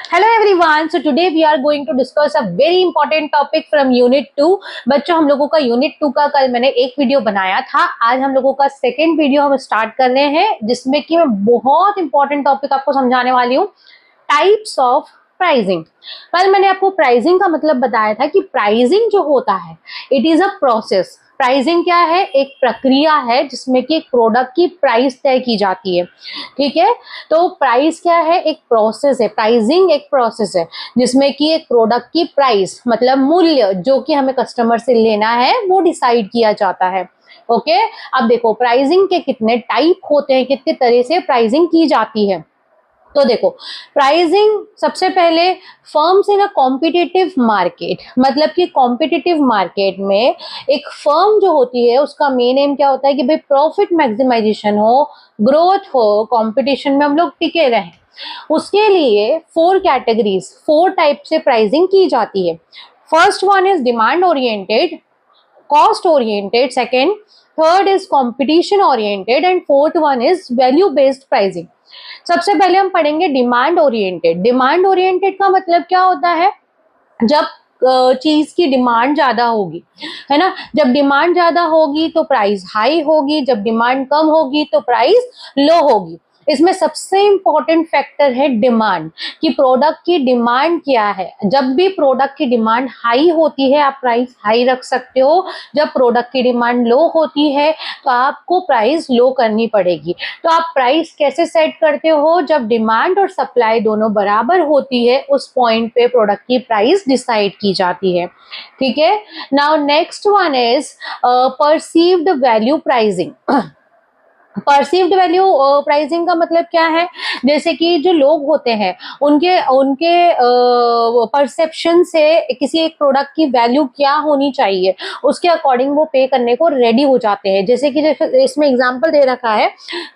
Hello everyone. So today we are going to discuss a very important topic from Unit 2. बच्चों, हम लोगों का Unit 2 का कल मैंने एक वीडियो बनाया था. आज हम लोगों का सेकेंड वीडियो हम स्टार्ट कर रहे हैं, जिसमें कि मैं बहुत इंपॉर्टेंट टॉपिक आपको समझाने वाली हूँ, टाइप्स ऑफ प्राइसिंग. कल मैंने आपको प्राइसिंग का मतलब बताया था कि प्राइसिंग जो होता है it is a process. Pricing क्या है? एक प्रक्रिया है जिसमें कि एक प्रोडक्ट की प्राइस तय की जाती है. ठीक है, तो प्राइस क्या है? एक प्रोसेस है. प्राइसिंग एक प्रोसेस है जिसमें कि एक प्रोडक्ट की प्राइस मतलब मूल्य जो कि हमें कस्टमर से लेना है वो डिसाइड किया जाता है. ओके, अब देखो प्राइसिंग के कितने टाइप होते हैं, कितने तरह से प्राइसिंग की जाती है. तो देखो, प्राइसिंग सबसे पहले firms in a competitive market, मतलब कि कॉम्पिटिटिव मार्केट में एक फर्म जो होती है उसका मेन एम क्या होता है कि भाई प्रॉफिट मैक्सिमाइजेशन हो, ग्रोथ हो, कंपटीशन में हम लोग टिके रहें. उसके लिए फोर कैटेगरीज, फोर टाइप से प्राइसिंग की जाती है. First one is demand oriented, cost oriented, second, third is competition oriented and fourth one is value based pricing. सबसे पहले हम पढ़ेंगे डिमांड ओरिएंटेड. डिमांड ओरिएंटेड का मतलब क्या होता है? जब चीज की डिमांड ज्यादा होगी, है ना, जब डिमांड ज्यादा होगी तो प्राइस हाई होगी, जब डिमांड कम होगी तो प्राइस लो होगी. इसमें सबसे इंपॉर्टेंट फैक्टर है डिमांड, कि प्रोडक्ट की डिमांड क्या है. जब भी प्रोडक्ट की डिमांड हाई होती है आप प्राइस हाई रख सकते हो, जब प्रोडक्ट की डिमांड लो होती है तो आपको प्राइस लो करनी पड़ेगी. तो आप प्राइस कैसे सेट करते हो? जब डिमांड और सप्लाई दोनों बराबर होती है उस पॉइंट पे प्रोडक्ट की प्राइस डिसाइड की जाती है. ठीक है, now next one is perceived value pricing. Perceived value pricing का मतलब क्या है? जैसे कि जो लोग होते हैं उनके उनके परसेप्शन से किसी एक प्रोडक्ट की वैल्यू क्या होनी चाहिए उसके अकॉर्डिंग वो पे करने को रेडी हो जाते हैं. जैसे कि इसमें एग्जांपल दे रखा है,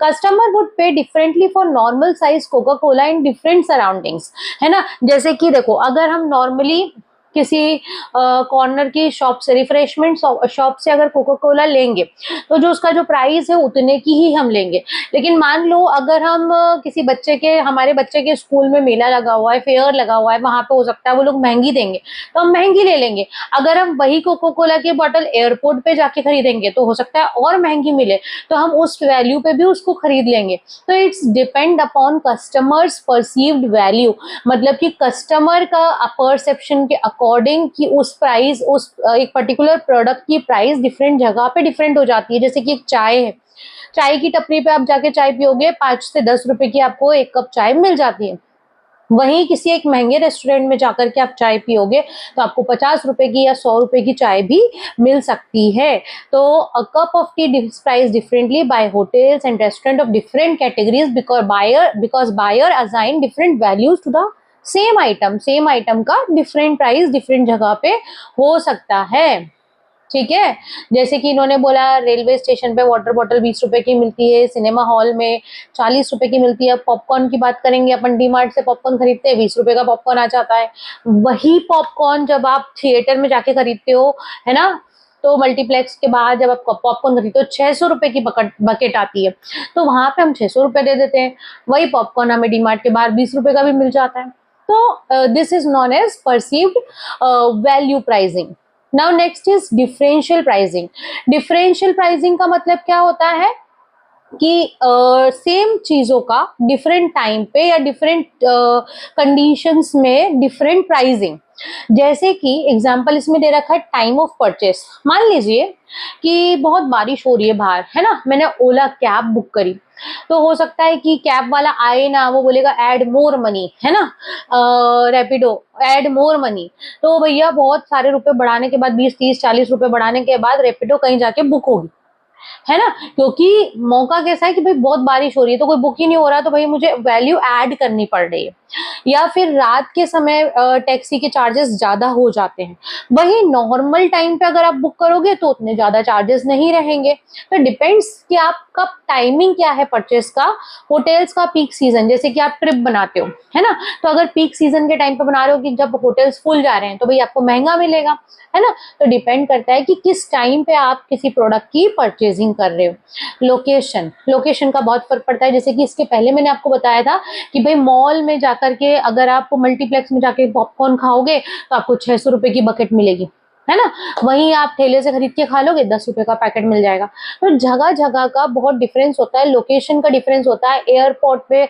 कस्टमर वुड पे differently for normal size Coca Cola in different surroundings, है ना. जैसे कि देखो, अगर हम नॉर्मली किसी कॉर्नर की शॉप से, रिफ्रेशमेंट शॉप से अगर कोका कोला लेंगे तो जो उसका जो प्राइस है उतने की ही हम लेंगे. लेकिन मान लो अगर हम किसी बच्चे के, हमारे बच्चे के स्कूल में मेला लगा हुआ है, फेयर लगा हुआ है, वहां पे हो सकता है वो लोग महंगी देंगे तो हम महंगी ले लेंगे. अगर हम वही कोका कोला की बोतल एयरपोर्ट पे जाके खरीदेंगे तो हो सकता है और महंगी मिले, तो हम उस वैल्यू पे भी उसको खरीद लेंगे. तो it's depend upon customers perceived value, मतलब कि कस्टमर का परसेप्शन के अकॉर्डिंग कि उस प्राइस, उस एक पर्टिकुलर प्रोडक्ट की प्राइस डिफरेंट जगह पे डिफरेंट हो जाती है. जैसे कि एक चाय है, चाय की टपरी पे आप जाके चाय पियोगे 5 से 10 रुपए की आपको एक कप चाय मिल जाती है. वहीं किसी एक महंगे रेस्टोरेंट में जाकर के आप चाय पियोगे तो आपको 50 रुपए की या 100 रुपए की चाय भी मिल सकती है. तो a cup of tea is price differently by hotels and restaurant of different categories because buyer assign different values to the same item. Same item का डिफरेंट प्राइस डिफरेंट जगह पे हो सकता है. ठीक है, जैसे कि इन्होंने बोला रेलवे स्टेशन पे वाटर बॉटल 20 रुपए की मिलती है, सिनेमा हॉल में 40 रुपए की मिलती है. पॉपकॉर्न की बात करेंगे, अपन डीमार्ट से पॉपकॉर्न खरीदते हैं, 20 रुपए का पॉपकॉर्न आ जाता है. वही पॉपकॉर्न जब आप थिएटर में जाके खरीदते हो, है ना, तो मल्टीप्लेक्स के बाहर जब आप पॉपकॉर्न खरीदते हो 600 रुपए की बकेट आती है, तो वहां पे हम 600 रुपए दे देते हैं. वही पॉपकॉर्न हमें डीमार्ट के बाहर 20 रुपए का भी मिल जाता है. तो this is known as perceived value pricing. Now next is differential pricing. Differential pricing का मतलब क्या होता है कि सेम चीजों का डिफरेंट टाइम पे या डिफरेंट कंडीशंस में डिफरेंट प्राइसिंग. जैसे कि एग्जांपल इसमें दे रखा है टाइम ऑफ परचेस. मान लीजिए कि बहुत बारिश हो रही है बाहर, है ना, मैंने ओला कैब बुक करी, तो हो सकता है कि कैब वाला आए ना, वो बोलेगा ऐड मोर मनी, है ना, रैपिडो ऐड मोर मनी. तो भैया बहुत सारे रुपए बढ़ाने के बाद, 20 30 40 रुपए बढ़ाने के बाद रैपिडो कहीं जाके बुक होगी, है ना, क्योंकि मौका कैसा है कि भाई बहुत बारिश हो रही है तो कोई बुक ही नहीं हो रहा, तो भाई मुझे वैल्यू ऐड करनी पड़ रही है. या फिर रात के समय टैक्सी के चार्जेस ज्यादा हो जाते हैं. वही नॉर्मल टाइम पे अगर आप बुक करोगे तो उतने ज्यादा चार्जेस नहीं रहेंगे. तो डिपेंड्स कि आपका टाइमिंग क्या है परचेस का. होटल्स का पीक सीजन, जैसे कि आप ट्रिप बनाते हो, है ना, तो अगर पीक सीजन के टाइम पे बना रहे हो कि जब होटल्स फुल जा रहे हैं तो भाई आपको महंगा मिलेगा, है ना. तो डिपेंड करता है कि किस टाइम पे आप किसी प्रोडक्ट की परचेजिंग कर रहे हो. लोकेशन, लोकेशन का बहुत फर्क पड़ता है. जैसे कि इसके पहले मैंने आपको बताया था कि भाई मॉल में जाकर के लीजिए अगर आप मल्टीप्लेक्स में जाके पॉपकॉर्न खाओगे तो आपको 600 रुपए की बकेट मिलेगी, है ना। वहीं आप ठेले से खरीद के खा लोगे 10 रुपए का पैकेट मिल जाएगा। तो जगह जगह का बहुत डिफरेंस होता है, लोकेशन का डिफरेंस होता है। एयरपोर्ट पे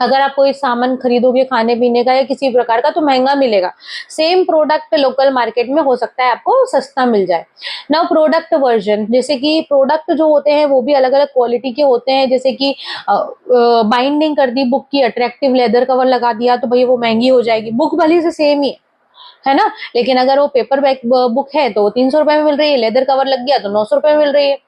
अगर आप कोई सामान खरीदोगे खाने पीने का या किसी प्रकार का तो महंगा मिलेगा। सेम प्रोडक्ट लोकल मार्केट में हो सकता है आपको सस्ता मिल जाए। नाउ प्रोडक्ट वर्जन, जैसे कि प्रोडक्ट जो होते हैं वो भी अलग अलग क्वालिटी के होते हैं। जैसे कि बाइंडिंग कर दी बुक की, अट्रैक्टिव लेदर कवर लगा दिया तो भाई वो महंगी हो जाएगी। बुक भली से सेम ही है ना, लेकिन अगर वो पेपर बैक बुक है तो 300 रुपए में मिल रही है, लेदर कवर लग गया तो 900 रुपए में मिल रही है।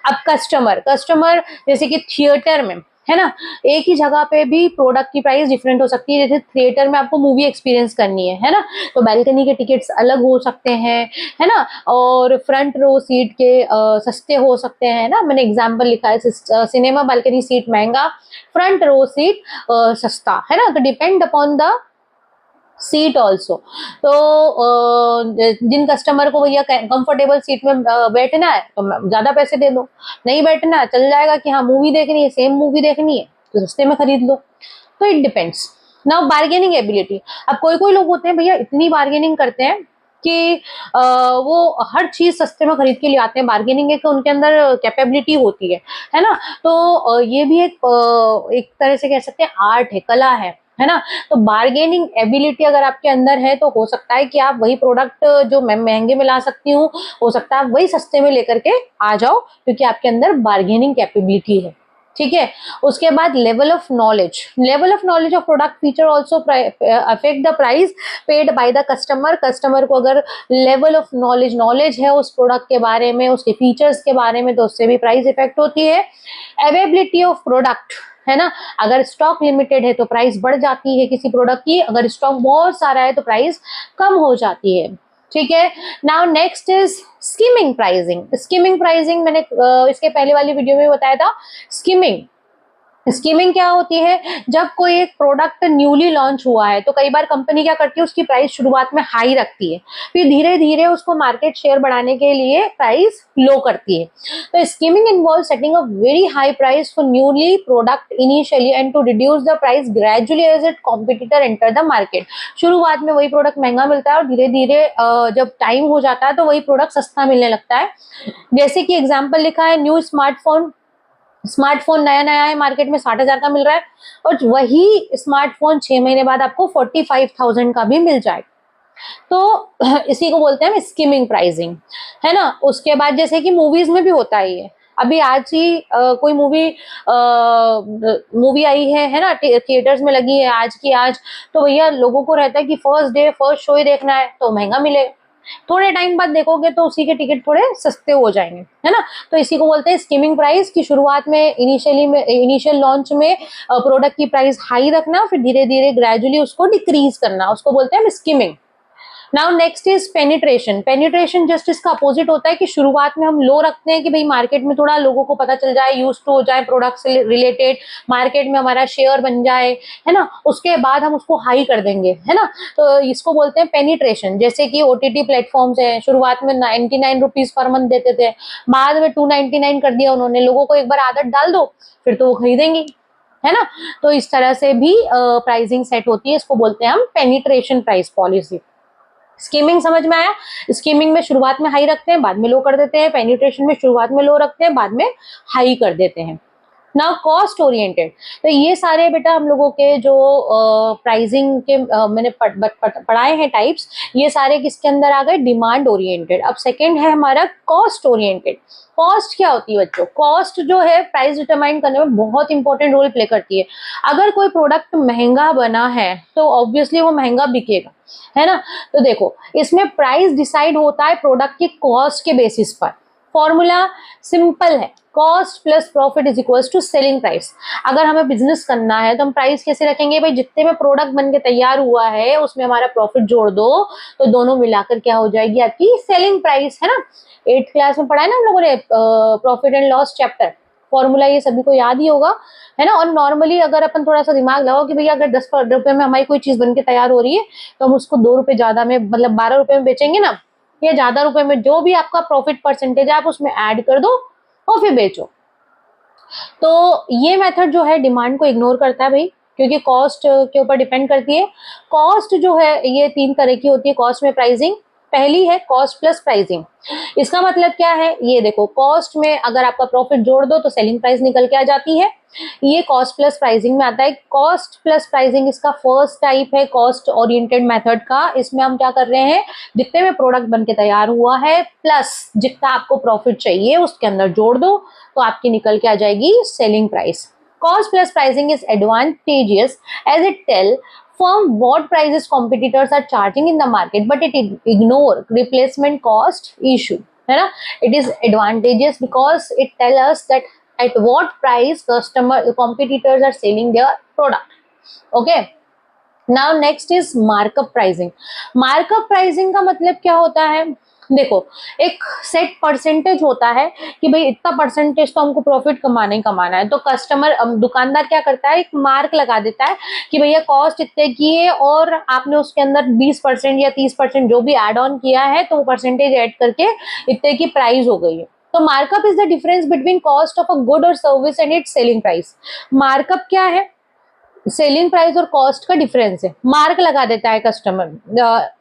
अब कस्टमर जैसे कि थिएटर में, है ना, एक ही जगह पे भी प्रोडक्ट की प्राइस डिफरेंट हो सकती है। जैसे थिएटर में आपको मूवी एक्सपीरियंस करनी है ना, तो बैल्कनी के टिकट्स अलग हो सकते हैं, है ना, और फ्रंट रो सीट के सस्ते हो सकते हैं ना। मैंने एग्जांपल लिखा है, सिनेमा बालकनी सीट महंगा, फ्रंट रो सीट सस्ता, है ना। तो depend upon the seat also. तो जिन कस्टमर को भैया कंफर्टेबल सीट में बैठना है तो ज्यादा पैसे दे दो, नहीं बैठना है चल जाएगा कि हाँ मूवी देखनी है, सेम मूवी देखनी है तो सस्ते में खरीद लो। तो it depends. Now bargaining ability, अब कोई कोई लोग होते हैं भैया इतनी बार्गेनिंग करते हैं कि वो हर चीज सस्ते में खरीद के लिए आते हैं। बार्गेनिंग एक उनके अंदर कैपेबिलिटी होती है ना। तो ये भी एक तरह से कह सकते हैं आर्ट है, कला है ना। तो बार्गेनिंग एबिलिटी अगर आपके अंदर है तो हो सकता है कि आप वही प्रोडक्ट जो मैं महंगे में ला सकती हूँ, हो सकता है आप वही सस्ते में लेकर के आ जाओ, क्योंकि आपके अंदर बार्गेनिंग कैपेबिलिटी है। ठीक है। उसके बाद level of knowledge of product feature also affect the price paid by the customer. Customer को अगर लेवल ऑफ नॉलेज है उस प्रोडक्ट के बारे में, उसके फीचर्स के बारे में, तो उससे भी प्राइस इफेक्ट होती है। अवेलेबिलिटी ऑफ प्रोडक्ट, है ना, अगर स्टॉक लिमिटेड है तो प्राइस बढ़ जाती है किसी प्रोडक्ट की, अगर स्टॉक बहुत सारा है तो प्राइस कम हो जाती है। ठीक है। Now next is skimming pricing मैंने इसके पहले वाली वीडियो में बताया था। स्कीमिंग क्या होती है, जब कोई एक प्रोडक्ट न्यूली लॉन्च हुआ है तो कई बार कंपनी क्या करती है उसकी प्राइस शुरुआत में हाई रखती है, फिर धीरे धीरे उसको मार्केट शेयर बढ़ाने के लिए प्राइस लो करती है। तो skimming involve setting a very high price for newly product initially and to reduce the price gradually as it competitor enter the market. शुरुआत में वही प्रोडक्ट महंगा मिलता है और धीरे धीरे जब टाइम हो जाता है तो वही प्रोडक्ट सस्ता मिलने लगता है। जैसे कि एग्जाम्पल लिखा है, न्यू स्मार्टफोन नया है मार्केट में 60,000 का मिल रहा है और वही स्मार्टफोन 6 महीने बाद आपको 45,000 का भी मिल जाएगा। तो इसी को बोलते हैं हम स्कीमिंग प्राइसिंग, है ना। उसके बाद जैसे कि मूवीज में भी होता है ये, अभी आज ही कोई मूवी आई है ना, थिएटर्स में लगी है आज की आज, तो भैया लोगों को रहता है कि फर्स्ट शो ही देखना है तो महंगा मिलेगा, थोड़े टाइम बाद देखोगे तो उसी के टिकट थोड़े सस्ते हो जाएंगे, है ना। तो इसी को बोलते हैं स्कीमिंग प्राइस, की शुरुआत में इनिशियल लॉन्च में प्रोडक्ट की प्राइस हाई रखना, फिर धीरे धीरे ग्रेजुअली उसको डिक्रीज करना, उसको बोलते हैं skimming. Now next is penetration just इसका अपोजिट होता है कि शुरुआत में हम लो रखते हैं कि भाई मार्केट में थोड़ा लोगों को पता चल जाए, यूज टू हो जाए प्रोडक्ट से रिलेटेड, मार्केट में हमारा शेयर बन जाए, है ना। उसके बाद हम उसको हाई कर देंगे, है ना। तो इसको बोलते हैं पेनिट्रेशन। जैसे कि ओटीटी प्लेटफॉर्म्स है, शुरुआत में 99 रुपीज पर मंथ देते थे, बाद में 299 कर दिया उन्होंने। लोगों को एक बार आदत डाल दो फिर तो वो खरीदेंगे, है ना। तो इस तरह से भी प्राइसिंग सेट होती है, इसको बोलते हैं हम पेनिट्रेशन प्राइस पॉलिसी। स्कीमिंग समझ में आया। स्कीमिंग में शुरुआत में हाई रखते हैं बाद में लो कर देते हैं, पेनिट्रेशन में शुरुआत में लो रखते हैं बाद में हाई कर देते हैं। नाउ कॉस्ट ओरिएंटेड, तो ये सारे बेटा हम लोगों के जो प्राइसिंग के मैंने पढ़ाए हैं टाइप्स, ये सारे किसके अंदर आ गए, डिमांड ओरिएंटेड। अब सेकंड है हमारा कॉस्ट ओरिएंटेड। कॉस्ट क्या होती है बच्चों, कॉस्ट जो है प्राइस डिटरमाइन करने में बहुत इंपॉर्टेंट रोल प्ले करती है। अगर कोई प्रोडक्ट महंगा बना है तो ऑब्वियसली वो महंगा बिकेगा, है ना। तो देखो इसमें प्राइस डिसाइड होता है प्रोडक्ट की कॉस्ट के बेसिस पर। फॉर्मूला सिंपल है, cost plus profit is equals to selling price. अगर हमें बिजनेस करना है तो हम प्राइस कैसे रखेंगे, भाई जितने में प्रोडक्ट बन के तैयार हुआ है उसमें हमारा प्रॉफिट जोड़ दो तो दोनों मिलाकर क्या हो जाएगी आपकी सेलिंग प्राइस, है ना। 8th क्लास में पढ़ा है ना हम लोगों ने profit and loss chapter, formula ये सभी को याद ही होगा, है ना। और नॉर्मली अगर अपन थोड़ा सा दिमाग लगाओ कि भैया अगर 10 रुपए में हमारी कोई चीज बन के तैयार हो रही है तो हम उसको 2 रुपए ज्यादा में, मतलब 12 रुपए में बेचेंगे ना, या ज्यादा रुपए में, जो भी आपका प्रॉफिट परसेंटेज है आप उसमें ऐड कर दो और फिर बेचो। तो ये मेथड जो है डिमांड को इग्नोर करता है भाई, क्योंकि कॉस्ट के ऊपर डिपेंड करती है। कॉस्ट जो है ये 3 तरह की होती है कॉस्ट में प्राइसिंग। पहली है कॉस्ट प्लस प्राइसिंग। इसका मतलब क्या है, ये देखो, कॉस्ट में अगर आपका प्रॉफिट जोड़ दो तो सेलिंग प्राइस निकल के आ जाती है, ये कॉस्ट प्लस प्राइसिंग में आता है। कॉस्ट प्लस प्राइसिंग इसका फर्स्ट टाइप है कॉस्ट ओरिएंटेड मेथड का। इसमें हम क्या कर रहे हैं, जितने में प्रोडक्ट बन के तैयार हुआ है प्लस जितना आपको प्रॉफिट चाहिए उसके अंदर जोड़ दो तो आपकी निकल के आ जाएगी selling price. Cost plus pricing is advantageous as it tell firm what prices competitors are charging in the market, but it ignore replacement cost issue, है ना। It is advantageous because it tell us that at what price competitors are selling their product. Okay. Now next is markup pricing. Markup pricing का मतलब क्या होता है, देखो, एक set percentage होता है कि भाई इतना परसेंटेज तो हमको प्रॉफिट कमाना ही कमाना है, तो कस्टमर दुकानदार क्या करता है, एक मार्क लगा देता है कि भैया कॉस्ट इतने की है और आपने उसके अंदर 20% या 30% जो भी एड ऑन किया है तो वो परसेंटेज ऐड करके इतने की प्राइस हो गई है। तो markup is the difference between cost of a good और service and its selling price. Markup क्या है, सेलिंग प्राइस और कॉस्ट का डिफरेंस है, मार्क लगा देता है customer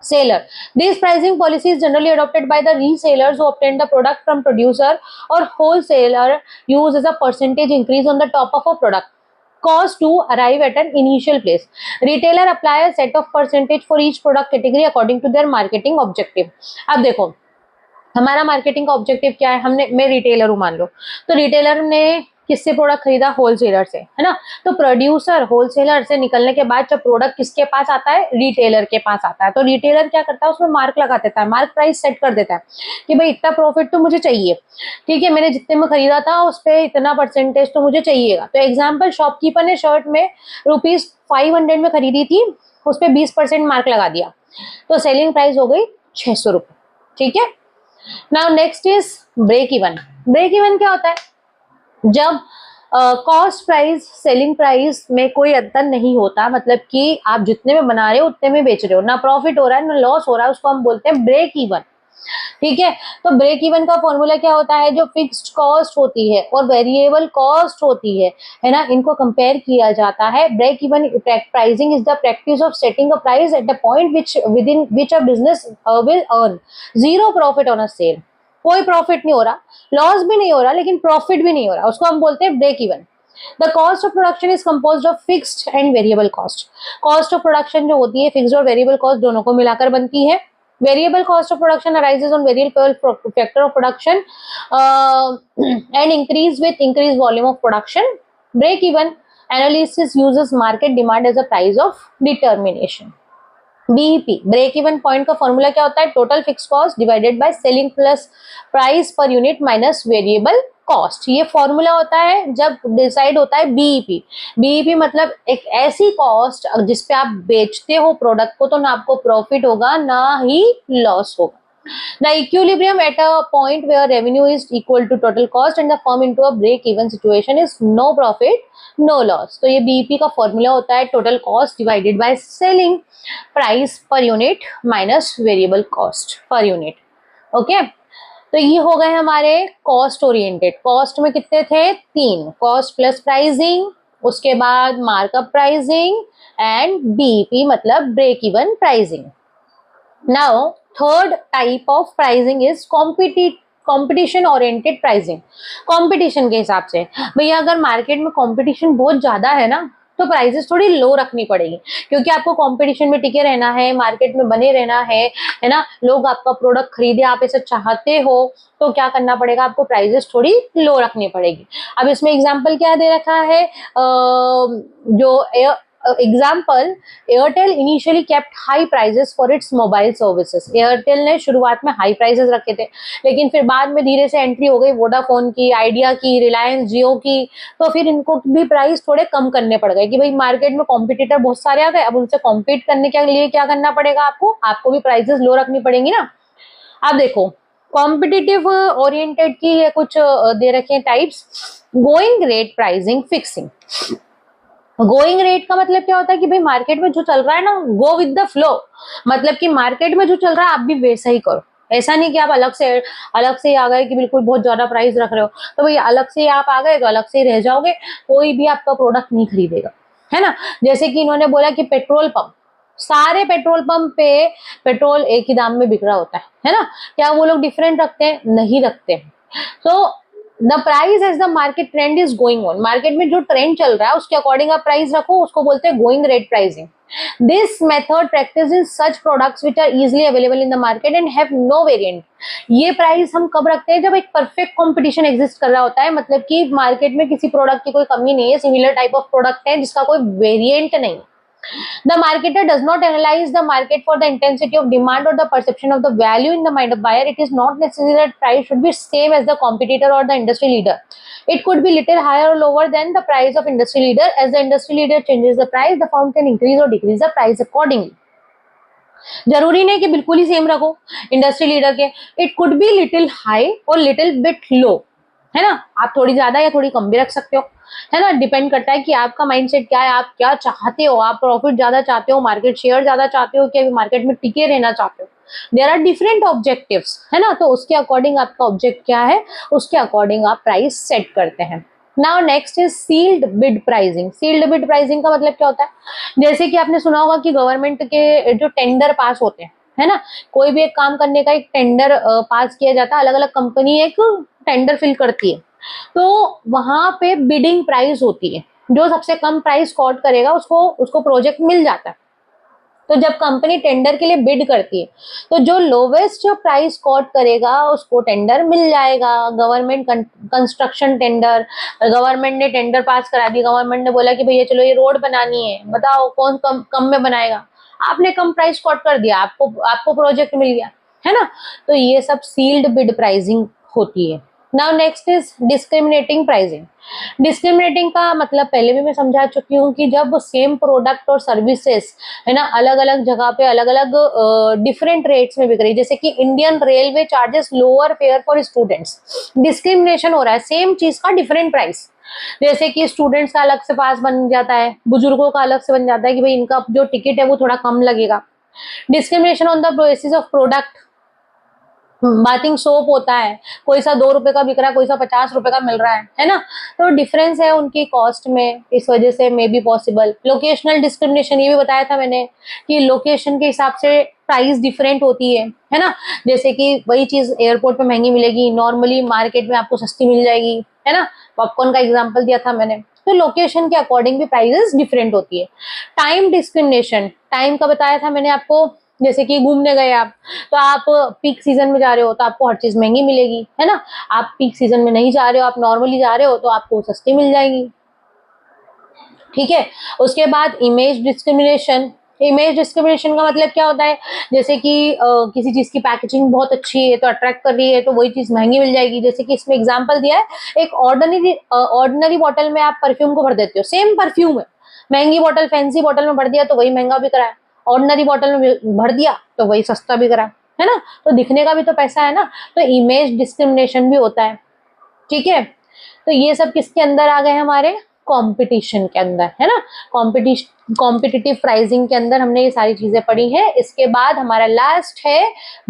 seller. These pricing policy is generally adopted by the resellers who obtain the product from producer or wholesaler use as a percentage increase on the top of a product cost to arrive at an initial place. Retailer apply a set of percentage for each product category according to their marketing objective. अब देखो हमारा marketing का objective क्या है, हमने, मैं retailer हूँ मान लो, तो रिटेलर ने किससे प्रोडक्ट खरीदा, होलसेलर से, है ना। तो प्रोड्यूसर होलसेलर से निकलने के बाद जब प्रोडक्ट किसके पास आता है, रिटेलर के पास आता है, तो रिटेलर क्या करता है, उसमें मार्क लगा देता है, मार्क प्राइस सेट कर देता है कि भाई इतना प्रॉफिट तो मुझे चाहिए, ठीक है, मैंने जितने में खरीदा था उस पर इतना परसेंटेज तो मुझे चाहिएगा। तो एग्जाम्पल, शॉपकीपर ने शर्ट में ₹500 में खरीदी थी, उस पर 20% मार्क लगा दिया, तो सेलिंग प्राइस हो गई ₹600, ठीक है। Now next is break even. Break even क्या होता है, जब कॉस्ट प्राइस सेलिंग प्राइस में कोई अंतर नहीं होता, मतलब कि आप जितने में बना रहे हो उतने में बेच रहे हो, ना प्रॉफिट हो रहा है ना लॉस हो रहा है, उसको हम बोलते हैं ब्रेक इवन, ठीक है। तो ब्रेक इवन का फॉर्मूला क्या होता है, जो फिक्स्ड कॉस्ट होती है और वेरिएबल कॉस्ट होती है ना, इनको कंपेयर किया जाता है। Break even pricing is the practice of setting a price at the point which with which a business will earn zero profit on a sale. कोई प्रॉफिट नहीं हो रहा, लॉस भी नहीं हो रहा, लेकिन प्रॉफिट भी नहीं हो रहा, उसको हम बोलते हैं break even. The cost of production is composed of fixed and variable cost. Cost of production जो होती है, फिक्स्ड और वेरिएबल कॉस्ट दोनों को मिलाकर बनती है। Variable cost of production arises on variable factor of production and increase with increased volume of production. Break even analysis uses market demand as a price of determination. BEP, break even point का formula क्या होता है, total fix cost divided by selling plus price per unit minus variable cost. ये formula होता है जब decide होता है बीईपी। बीईपी मतलब एक ऐसी कॉस्ट जिसपे आप बेचते हो प्रोडक्ट को, तो ना आपको प्रॉफिट होगा ना ही लॉस होगा। The equilibrium at a point where revenue is equal to total cost and the firm into a break even situation is no profit no loss. तो ये बीईपी का फॉर्मूला होता है total cost divided by selling price per unit minus variable cost per unit. Okay, तो ये हो गए हमारे कॉस्ट ओरिएंटेड। कॉस्ट में कितने थे, 3, कॉस्ट प्लस प्राइसिंग, उसके बाद मार्कअप प्राइसिंग एंड बीईपी मतलब break even pricing. Now third type of pricing is competition oriented pricing. Competition के हिसाब से, भैया अगर मार्केट में कंपटीशन बहुत ज्यादा है ना तो प्राइसेस थोड़ी लो रखनी पड़ेगी, क्योंकि आपको कंपटीशन में टिके रहना है, मार्केट में बने रहना है ना, लोग आपका प्रोडक्ट खरीदे, आप ऐसा चाहते हो, तो क्या करना पड़ेगा, आपको प्राइसेस थोड़ी लो रखनी पड़ेगी। अब इसमें एग्जांपल क्या दे रखा है, जो example, Airtel initially kept high prices for its mobile services. Airtel ने शुरुआत में हाई प्राइसेस रखे थे, लेकिन फिर बाद में धीरे से एंट्री हो गई वोडाफोन की, आइडिया की, रिलायंस जियो की, तो फिर इनको भी प्राइस थोड़े कम करने पड़ गए कि भाई मार्केट में कॉम्पिटिटर बहुत सारे आ गए, अब उनसे कॉम्पीट करने के लिए क्या करना पड़ेगा, आपको भी प्राइसेस लो रखनी पड़ेंगी ना। अब देखो कॉम्पिटिटिव ओरिएंटेड की ये कुछ दे रखे हैं types. Going rate pricing fixing. Going rate का मतलब क्या होता है कि भाई मार्केट में जो चल रहा है ना, गो विद द फ्लो, मतलब कि मार्केट में जो चल रहा है आप भी वैसा ही करो। ऐसा नहीं कि आप अलग से ही आ गए कि बिल्कुल बहुत ज्यादा प्राइस रख रहे हो, तो भाई अलग से आप आ गए तो अलग से ही रह जाओगे, कोई भी आपका प्रोडक्ट नहीं खरीदेगा। है ना। जैसे कि इन्होंने बोला कि पेट्रोल पंप, सारे पेट्रोल पंप पे पेट्रोल एक ही दाम में बिक रहा होता है ना। क्या वो लोग डिफरेंट रखते हैं? नहीं रखते। तो the price as the market trend is going on, market में जो ट्रेंड चल रहा है उसके अकॉर्डिंग आप प्राइस रखो, उसको बोलते हैं going rate pricing. This method practice in such products which are easily available in the market and have no variant. ये प्राइस हम कब रखते हैं? जब एक परफेक्ट कंपटीशन एग्जिस्ट कर रहा होता है, मतलब कि मार्केट में किसी प्रोडक्ट की कोई कमी नहीं है, सिमिलर टाइप ऑफ प्रोडक्ट है जिसका कोई वेरिएंट नहीं। The marketer does not analyze the market for the intensity of demand or the perception of the value in the mind of buyer. It is not necessary that price should be same as the competitor or the industry leader. It could be little higher or lower than the price of industry leader. As the industry leader changes the price, the firm can increase or decrease the price accordingly. जरूरी नहीं कि बिल्कुल ही same रखो industry leader के, it could be little high और little bit लो, है ना। आप थोड़ी ज्यादा या थोड़ी कम भी रख सकते हो, है ना। डिपेंड करता है कि आपका माइंडसेट क्या है, आप क्या चाहते हो। आप प्रॉफिट ज्यादा चाहते हो, मार्केट शेयर ज्यादा चाहते हो, कि मार्केट में टिके रहना चाहते हो। देयर आर डिफरेंट ऑब्जेक्टिव्स, है ना। तो उसके अकॉर्डिंग आपका ऑब्जेक्ट क्या है, उसके अकॉर्डिंग आप प्राइस सेट करते हैं। Now next is sealed bid pricing. Sealed bid pricing का मतलब क्या होता है? जैसे कि आपने सुना होगा कि गवर्नमेंट के जो टेंडर पास होते हैं, है ना, कोई भी एक काम करने का एक टेंडर पास किया जाता है, अलग अलग कंपनी एक टेंडर फिल करती है, तो वहां पे बिडिंग प्राइस होती है। जो सबसे कम प्राइस कोट करेगा उसको प्रोजेक्ट मिल जाता है। तो जब कंपनी टेंडर के लिए बिड करती है, तो जो लोवेस्ट जो प्राइस कोट करेगा उसको टेंडर मिल जाएगा। गवर्नमेंट कंस्ट्रक्शन टेंडर, गवर्नमेंट ने टेंडर पास करा दी, गवर्नमेंट ने बोला कि भैया चलो ये रोड बनानी है, बताओ कौन कम में बनाएगा। आपने कम प्राइस कोट कर दिया, आपको प्रोजेक्ट मिल गया, है ना। तो ये सब सील्ड बिड प्राइसिंग होती है। Now next is discriminating pricing. Discriminating का मतलब पहले भी मैं समझा चुकी हूँ कि जब सेम प्रोडक्ट और सर्विसेज, है ना, अलग अलग जगह पे अलग अलग डिफरेंट रेट्स में बिक रही है। जैसे कि Indian railway charges lower fair for students, discrimination हो रहा है, सेम चीज का डिफरेंट प्राइस। जैसे कि स्टूडेंट्स का अलग से पास बन जाता है, बुजुर्गों का अलग से बन जाता है कि भाई इनका जो टिकट है वो थोड़ा कम लगेगा। Discrimination on the basis of product, bathing soap होता है, कोई सा 2 रुपए का बिक रहा है, कोई सा 50 रुपए का मिल रहा है ना। तो डिफरेंस है उनकी कॉस्ट में, इस वजह से may be possible. Locational discrimination, ये भी बताया था मैंने कि लोकेशन के हिसाब से प्राइस डिफरेंट होती है ना। जैसे कि वही चीज एयरपोर्ट पे महंगी मिलेगी, नॉर्मली मार्केट में आपको सस्ती मिल जाएगी, है ना। पॉपकॉर्न का एग्जाम्पल दिया था मैंने। तो लोकेशन के अकॉर्डिंग भी प्राइसेस डिफरेंट होती है। टाइम डिस्क्रिमिनेशन, टाइम का बताया था मैंने आपको। जैसे कि घूमने गए आप, तो आप पीक सीजन में जा रहे हो तो आपको हर चीज महंगी मिलेगी, है ना। आप पीक सीजन में नहीं जा रहे हो, आप नॉर्मली जा रहे हो, तो आपको सस्ती मिल जाएगी, ठीक है। उसके बाद इमेज डिस्क्रिमिनेशन। इमेज डिस्क्रिमिनेशन का मतलब क्या होता है? जैसे कि किसी चीज की पैकेजिंग बहुत अच्छी है तो अट्रैक्ट कर रही है, तो वही चीज महंगी मिल जाएगी। जैसे कि इसमें एग्जांपल दिया है, एक ऑर्डिनरी बॉटल में आप परफ्यूम को भर देते हो, सेम परफ्यूम है, महंगी बॉटल फैंसी बॉटल में भर दिया तो वही महंगा बिक रहा है, ऑर्डिनरी बॉटल में भर दिया तो वही सस्ता बिक रहा है ना। तो दिखने का भी तो पैसा है ना। तो इमेज डिस्क्रिमिनेशन भी होता है, ठीक है। तो ये सब किसके अंदर आ गए हमारे? कंपटीशन के अंदर, है ना। कॉम्पिटिटिव प्राइसिंग के अंदर हमने ये सारी चीजें पढ़ी हैं। इसके बाद हमारा लास्ट है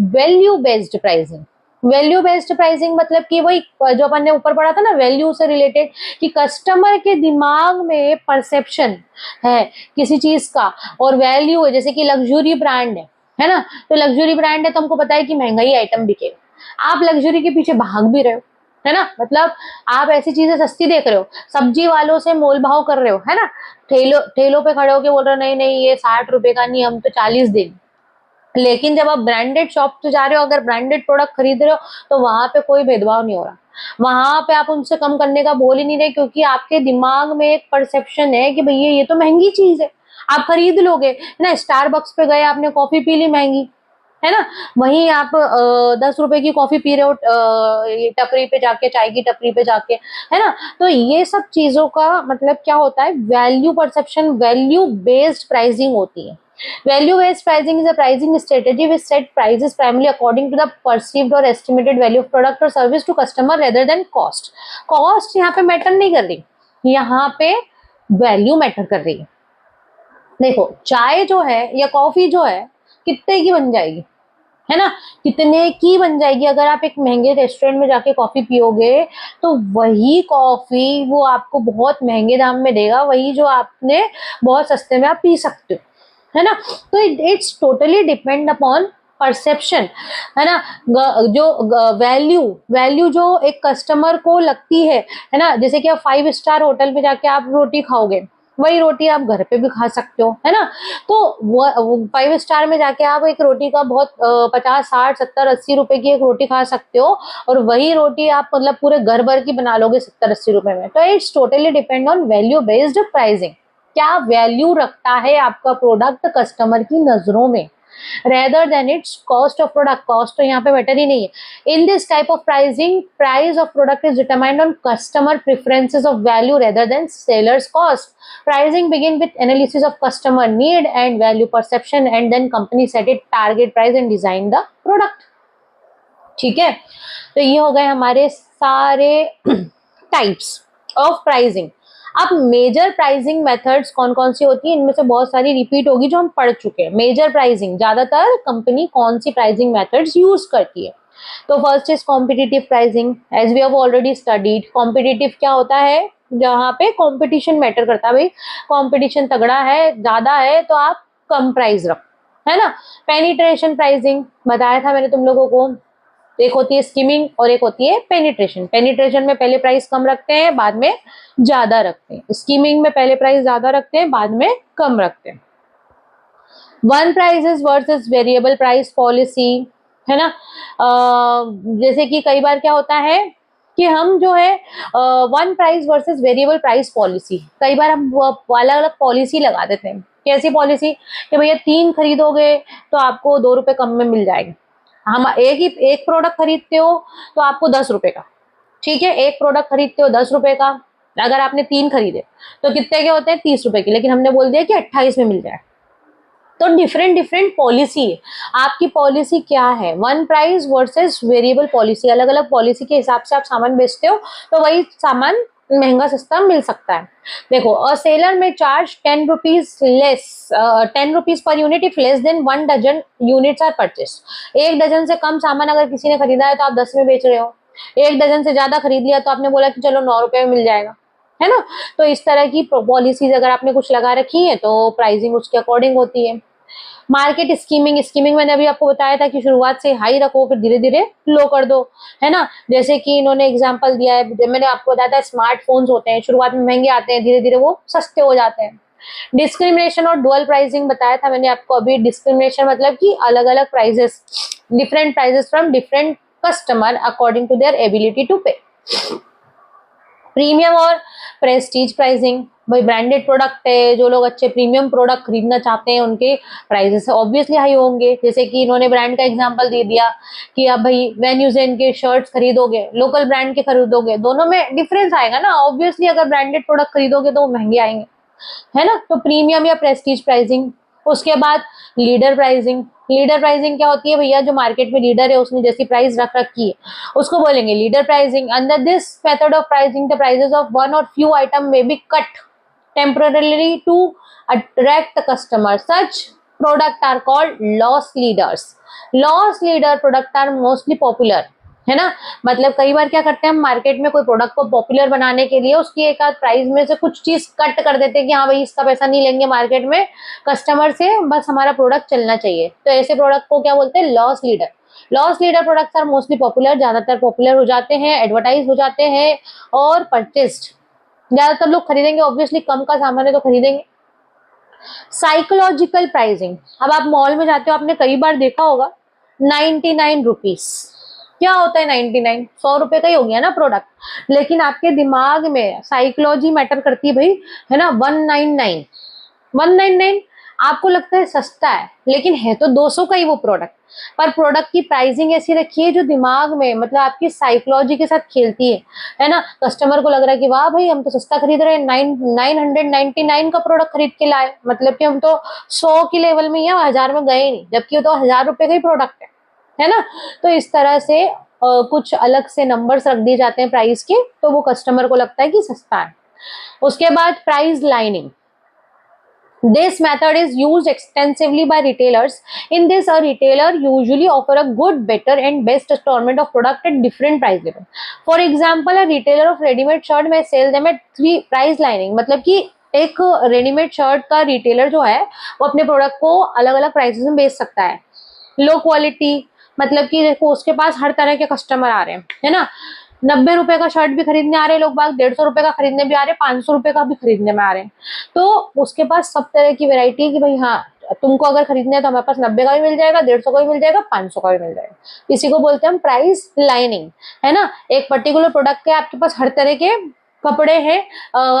value based pricing. Value based pricing मतलब कि वही जो अपन ने ऊपर पढ़ा था ना, वैल्यू से रिलेटेड, कि कस्टमर के दिमाग में परसेप्शन है किसी चीज का और वैल्यू है। जैसे कि लग्जरी ब्रांड है ना, तो लग्जरी ब्रांड है तो हमको पता है कि महंगा ही आइटम बिकेगा, आप लग्जरी के पीछे भाग भी रहे हो, है ना। मतलब आप ऐसी चीजें सस्ती देख रहे हो, सब्जी वालों से मोल भाव कर रहे हो, है ना। ठेलों पे खड़े होके बोल रहे हो नहीं नहीं ये 60 रुपए का नहीं, हम तो 40 देंगे। लेकिन जब आप ब्रांडेड शॉप पे जा रहे हो, अगर ब्रांडेड प्रोडक्ट खरीद रहे हो, तो वहां पे कोई भेदभाव नहीं हो रहा, वहां पे आप उनसे कम करने का बोल ही नहीं रहे, क्योंकि आपके दिमाग में एक परसेप्शन है कि भैया ये तो महंगी चीज है, आप खरीद लोगे, है ना। स्टारबक्स पे गए, आपने कॉफी पी ली महंगी, है ना, वहीं आप 10 रुपए की कॉफी पी रहे हो टपरी पे जाके, चाय की टपरी पे जाके, है ना। तो ये सब चीजों का मतलब क्या होता है? Value perception, value based pricing होती है। Value based pricing is a pricing strategy which set prices primarily according to the perceived or estimated value of product or service to customer rather than cost. Cost यहाँ पे matter नहीं कर रही, यहाँ पे value matter कर रही है। देखो चाय जो है या कॉफी जो है कितने की बन जाएगी? है ना, कितने की बन जाएगी। अगर आप एक महंगे रेस्टोरेंट में जाके कॉफी पियोगे तो वही कॉफी वो आपको बहुत महंगे दाम में देगा, वही जो आपने बहुत सस्ते में आप पी सकते हो, है ना। तो it's totally depend upon perception, है ना। जो वैल्यू वैल्यू जो एक कस्टमर को लगती है ना। जैसे कि आप 5 स्टार होटल में जाके आप रोटी खाओगे, वही रोटी आप घर पे भी खा सकते हो, है ना। तो वो 5 स्टार में जाके आप एक रोटी का बहुत 50 60 70 80 रुपए की एक रोटी खा सकते हो, और वही रोटी आप मतलब पूरे घर भर की बना लोगे 70 80 रुपए में। तो it's totally depend on value based pricing. क्या वैल्यू रखता है आपका प्रोडक्ट कस्टमर की नजरों में, rather than its cost of product। cost तो यहाँ पे मैटर ही नहीं है। In this type of pricing, price of product is determined on customer preferences of value rather than seller's cost। Pricing begin with analysis of customer need and value perception, and then company set it target price and design the product। ठीक है, तो ये हो गए हमारे सारे types of pricing. अब major pricing methods कौन कौन सी होती है, इनमें से बहुत सारी रिपीट होगी जो हम पढ़ चुके हैं। मेजर प्राइसिंग, ज्यादातर कंपनी कौन सी प्राइसिंग मेथड्स यूज करती है। तो first is competitive pricing, as we have already studied. Competitive क्या होता है, जहाँ पे कंपटीशन मैटर करता है, भाई कंपटीशन तगड़ा है, ज्यादा है, तो आप कम प्राइस रखो, है ना। पेनिट्रेशन प्राइसिंग बताया था मैंने तुम लोगों को, एक होती है स्कीमिंग और एक होती है पेनिट्रेशन। पेनिट्रेशन में पहले प्राइस कम रखते हैं, बाद में ज्यादा रखते हैं। स्कीमिंग में पहले प्राइस ज्यादा रखते हैं, बाद में कम रखते हैं। One price versus variable price policy, है ना। जैसे कि कई बार क्या होता है कि हम जो है one price versus variable price policy, कई बार हम अलग अलग पॉलिसी लगा देते हैं। कैसी पॉलिसी कि भैया 3 खरीदोगे तो आपको 2 रुपए कम में मिल जाएगा। हम एक प्रोडक्ट खरीदते हो तो आपको 10 रुपए का, ठीक है, एक प्रोडक्ट खरीदते हो 10 रुपए का। अगर आपने 3 खरीदे तो कितने के होते हैं, 30 रुपए के, लेकिन हमने बोल दिया कि 28 में मिल जाए। तो डिफरेंट डिफरेंट पॉलिसी है, आपकी पॉलिसी क्या है। One price versus variable policy, अलग अलग पॉलिसी के हिसाब से आप सामान बेचते हो, तो वही सामान महंगा सस्ता मिल सकता है। देखो, a seller may charge 10 rupees less, 10 rupees per unit if less than 1 dozen units are purchase. 1 dozen से कम सामान अगर किसी ने खरीदा है तो आप 10 में बेच रहे हो। 1 डजन से ज्यादा खरीद लिया तो आपने बोला कि चलो 9 रुपए में मिल जाएगा, है ना। तो इस तरह की पॉलिसीज अगर आपने कुछ लगा रखी है तो प्राइसिंग उसके अकॉर्डिंग होती है। मार्केट स्कीमिंग, स्कीमिंग मैंने अभी आपको बताया था कि शुरुआत से हाई रखो, फिर धीरे धीरे लो कर दो, है ना। जैसे कि इन्होंने एग्जांपल दिया है, मैंने आपको बताया था स्मार्टफोन्स होते हैं, शुरुआत में महंगे आते हैं, धीरे धीरे वो सस्ते हो जाते हैं। डिस्क्रिमिनेशन और डुअल प्राइसिंग बताया था मैंने आपको अभी। डिस्क्रिमिनेशन मतलब कि अलग अलग prices, different prices from different customer according to their ability to pay. Premium और प्रेस्टीज प्राइसिंग, भाई ब्रांडेड प्रोडक्ट है, जो लोग अच्छे प्रीमियम प्रोडक्ट खरीदना चाहते हैं उनके प्राइसेस ऑब्वियसली हाई होंगे। जैसे कि इन्होंने ब्रांड का एग्जांपल दे दिया कि आप भाई वेन्यूजेन के शर्ट्स खरीदोगे, लोकल ब्रांड के खरीदोगे, दोनों में डिफरेंस आएगा ना ऑब्वियसली। अगर ब्रांडेड प्रोडक्ट खरीदोगे तो वो महंगे आएंगे, है ना। तो प्रीमियम या प्रेस्टीज प्राइसिंग। उसके बाद लीडर प्राइसिंग। लीडर प्राइसिंग क्या होती है, भैया जो मार्केट में लीडर है उसने जैसी प्राइस रख रखी है उसको बोलेंगे leader pricing. Under this method of pricing the prices of one और few item may be cut temporarily to attract the customer. Such product are called loss leaders. Loss leader product are mostly popular, है ना। मतलब कई बार क्या करते हैं हम market में कोई प्रोडक्ट को पॉपुलर बनाने के लिए उसकी एक आध प्राइस में से कुछ चीज कट कर देते हैं कि हाँ भाई इसका पैसा नहीं लेंगे मार्केट में कस्टमर से, बस हमारा प्रोडक्ट चलना चाहिए। तो ऐसे प्रोडक्ट को क्या बोलते हैं, loss leader. Loss leader products are mostly popular, ज्यादातर पॉपुलर हो जाते हैं, एडवर्टाइज हो जाते हैं और परचेस्ड, ज्यादातर लोग खरीदेंगे। ऑब्वियसली कम का सामान है तो खरीदेंगे। साइकोलॉजिकल प्राइसिंग, अब आप मॉल में जाते हो, आपने कई बार देखा होगा 99 रुपीज। क्या होता है 99? 100 रुपए का ही हो गया ना प्रोडक्ट, लेकिन आपके दिमाग में साइकोलॉजी मैटर करती है भाई, है ना। 199 199 आपको लगता है सस्ता है, लेकिन है तो 200 का ही वो प्रोडक्ट, पर प्रोडक्ट की प्राइसिंग ऐसी रखी है जो दिमाग में मतलब आपकी साइकोलॉजी के साथ खेलती है ना। कस्टमर को लग रहा है कि वाह भाई हम तो सस्ता खरीद रहे हैं, 999 का प्रोडक्ट खरीद के लाए, मतलब कि हम तो 100 की लेवल में ही है, 1000 में गए नहीं, जबकि वो तो 1000 रुपए का ही प्रोडक्ट है ना। तो इस तरह से कुछ अलग से नंबर्स रख दिए जाते हैं प्राइस के, तो वो कस्टमर को लगता है कि सस्ता है। उसके बाद price lining. This method is used extensively by retailers. In this, a retailer usually offer a good, better and best assortment of product at different price level. For example, a retailer of ready-made shirt may sell them at 3 price lining. मतलब कि एक readymade shirt का retailer जो है वो अपने product को अलग अलग प्राइसेस में बेच सकता है. लो क्वालिटी मतलब कि देखो उसके पास हर तरह के कस्टमर आ रहे हैं, है ना. 90 रुपए का शर्ट भी खरीदने आ रहे हैं लोग बाग, 150 रुपए का खरीदने भी आ रहे हैं, 500 रुपए का भी खरीदने में आ रहे हैं. तो उसके पास सब तरह की वेरायटी है कि भाई हाँ तुमको अगर खरीदना है तो हमारे पास 90 का भी मिल जाएगा, 150 का भी मिल जाएगा, 500 का भी मिल जाएगा. इसी को बोलते हैं हम प्राइस लाइनिंग, है ना. एक पर्टिकुलर प्रोडक्ट के आपके पास हर तरह के कपड़े हैं,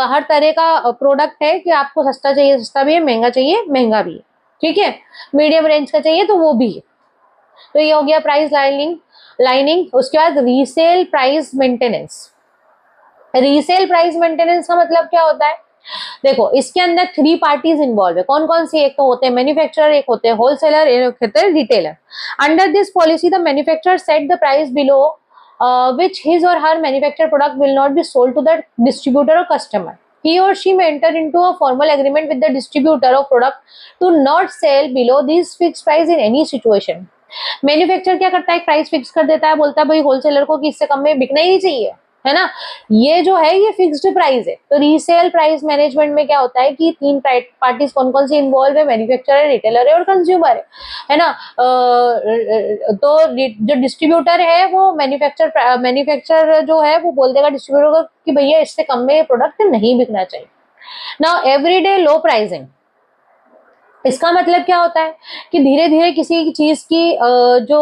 हर तरह का प्रोडक्ट है कि आपको सस्ता चाहिए सस्ता भी है, महंगा चाहिए महंगा भी है, ठीक है. मीडियम रेंज का चाहिए तो वो भी है. तो ये हो गया प्राइस लाइनिंग. उसके बाद resale price maintenance. Resale price maintenance का मतलब क्या होता है? देखो इसके अंदर 3 पार्टीज इन्वॉल्व है. कौन कौन सी? एक तो होते हैं मैन्युफैक्चरर, एक होते हैं होलसेलर, एक होते हैं retailer. Under this policy the manufacturer set the price below which his or her manufactured product will not be sold to the distributor or customer. He or she may enter into a formal agreement with the distributor of product to not sell below this fixed price in any situation. Manufacture क्या करता है? Price fix कर देता है, बोलता है भाई wholesaler को कि इससे कम में बिकना ही चाहिए, है ना. ये जो है ये फिक्स्ड प्राइस है. तो रीसेल प्राइस मैनेजमेंट में क्या होता है कि 3 पार्टीज कौन कौन सी इन्वॉल्व है? मैन्युफैक्चरर, रिटेलर है और कंज्यूमर है ना. तो जो डिस्ट्रीब्यूटर है वो मैन्युफैक्चर जो है वो बोल देगा डिस्ट्रीब्यूटर को कि भैया इससे कम में ये प्रोडक्ट नहीं बिकना चाहिए. Now everyday low pricing. इसका मतलब क्या होता है कि धीरे धीरे किसी चीज की जो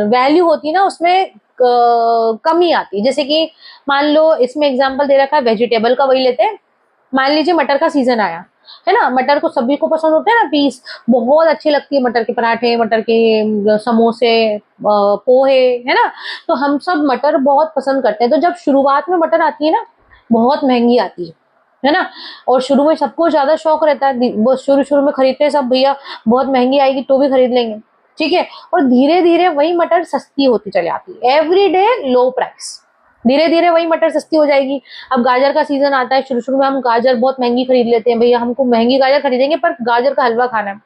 वैल्यू होती है ना उसमें कमी आती है. जैसे कि मान लो इसमें एग्जांपल दे रखा है वेजिटेबल का, वही लेते हैं. मान लीजिए मटर का सीजन आया, है ना. मटर को सभी को पसंद होते हैं ना, पीस बहुत अच्छी लगती है, मटर के पराठे, मटर के समोसे, पोहे, है ना. तो हम सब मटर बहुत पसंद करते हैं. तो जब शुरुआत में मटर आती है ना बहुत महंगी आती है ना. और शुरू में सबको ज्यादा शौक रहता है, वो शुरू में खरीदते हैं सब, भैया बहुत महंगी आएगी तो भी खरीद लेंगे, ठीक है. और धीरे धीरे वही मटर सस्ती होती चली आती है. एवरी डे लो प्राइस. धीरे धीरे वही मटर सस्ती हो जाएगी. अब गाजर का सीजन आता है, शुरू में हम गाजर बहुत महंगी खरीद लेते हैं, भैया हमको महंगी गाजर खरीदेंगे पर गाजर का हलवा खाना है.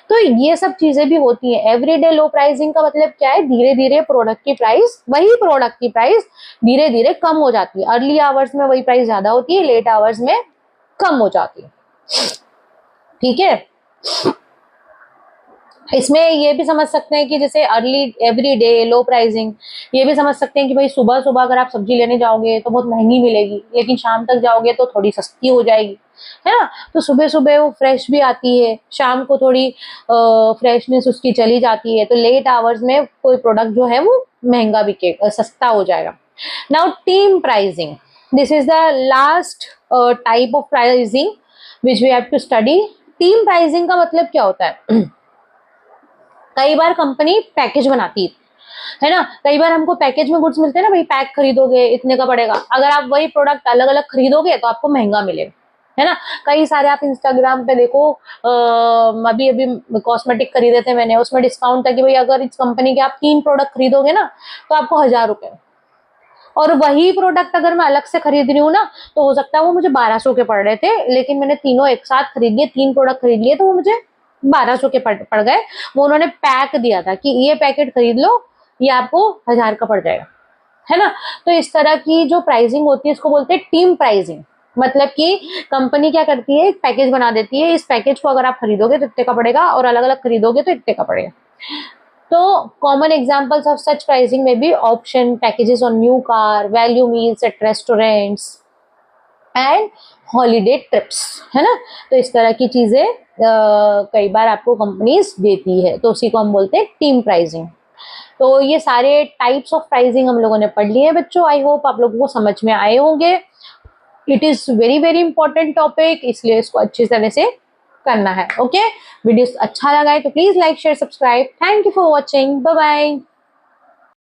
तो ये सब चीजें भी होती है. एवरी डे लो प्राइसिंग का मतलब क्या है? धीरे धीरे प्रोडक्ट की प्राइस, वही प्रोडक्ट की प्राइस धीरे धीरे कम हो जाती है. अर्ली आवर्स में वही प्राइस ज्यादा होती है, लेट आवर्स में कम हो जाती है, ठीक है. इसमें ये भी समझ सकते हैं कि जैसे early every day low pricing, ये भी समझ सकते हैं कि भाई सुबह सुबह अगर आप सब्जी लेने जाओगे तो बहुत महंगी मिलेगी, लेकिन शाम तक जाओगे तो थोड़ी सस्ती हो जाएगी, है ना. तो सुबह सुबह वो फ्रेश भी आती है, शाम को थोड़ी फ्रेशनेस उसकी चली जाती है. तो लेट आवर्स में कोई प्रोडक्ट जो है वो महंगा बिकेगा, सस्ता हो जाएगा. Now team pricing. This is the last type of pricing which we have to study. Team pricing का मतलब क्या होता है? कई बार कंपनी पैकेज बनाती है ना. कई बार हमको पैकेज में गुड्स मिलते हैं ना, भाई पैक खरीदोगे इतने का पड़ेगा. अगर आप वही प्रोडक्ट अलग अलग खरीदोगे तो आपको महंगा मिलेगा, है ना. कई सारे आप इंस्टाग्राम पे देखो, अभी कॉस्मेटिक खरीदे थे मैंने, उसमें डिस्काउंट था कि भाई अगर इस कंपनी के आप 3 प्रोडक्ट खरीदोगे ना तो आपको 1000 रुपए. और वही प्रोडक्ट अगर मैं अलग से खरीद रही हूँ ना तो हो सकता है वो मुझे 1200 के पड़ रहे थे, लेकिन मैंने तीनों एक साथ खरीद लिए, 3 प्रोडक्ट खरीद लिए तो वो मुझे 1200 के पड़ गए. वो उन्होंने पैक दिया था कि ये पैकेट खरीद लो, ये आपको 1000 का पड़ जाएगा, है ना. तो इस तरह की जो प्राइसिंग होती है इसको बोलते हैं टीम प्राइसिंग. मतलब कि कंपनी क्या करती है, एक पैकेज बना देती है, इस पैकेज को अगर आप खरीदोगे तो इतने का पड़ेगा और अलग अलग खरीदोगे तो इतने का पड़ेगा. तो common examples of such pricing में भी option packages on new car, value meals at restaurants and holiday trips, है ना. तो इस तरह की चीजें कई बार आपको कंपनीज देती है, तो उसी को हम बोलते हैं टीम प्राइसिंग. तो ये सारे टाइप्स ऑफ प्राइसिंग हम लोगों ने पढ़ लिए हैं बच्चों. आई होप आप लोगों को समझ में आए होंगे. It is very very important topic, इसलिए इसको अच्छी तरह से करना है. ओके, वीडियो अच्छा लगा है तो please like share subscribe. Thank you for watching. Bye bye.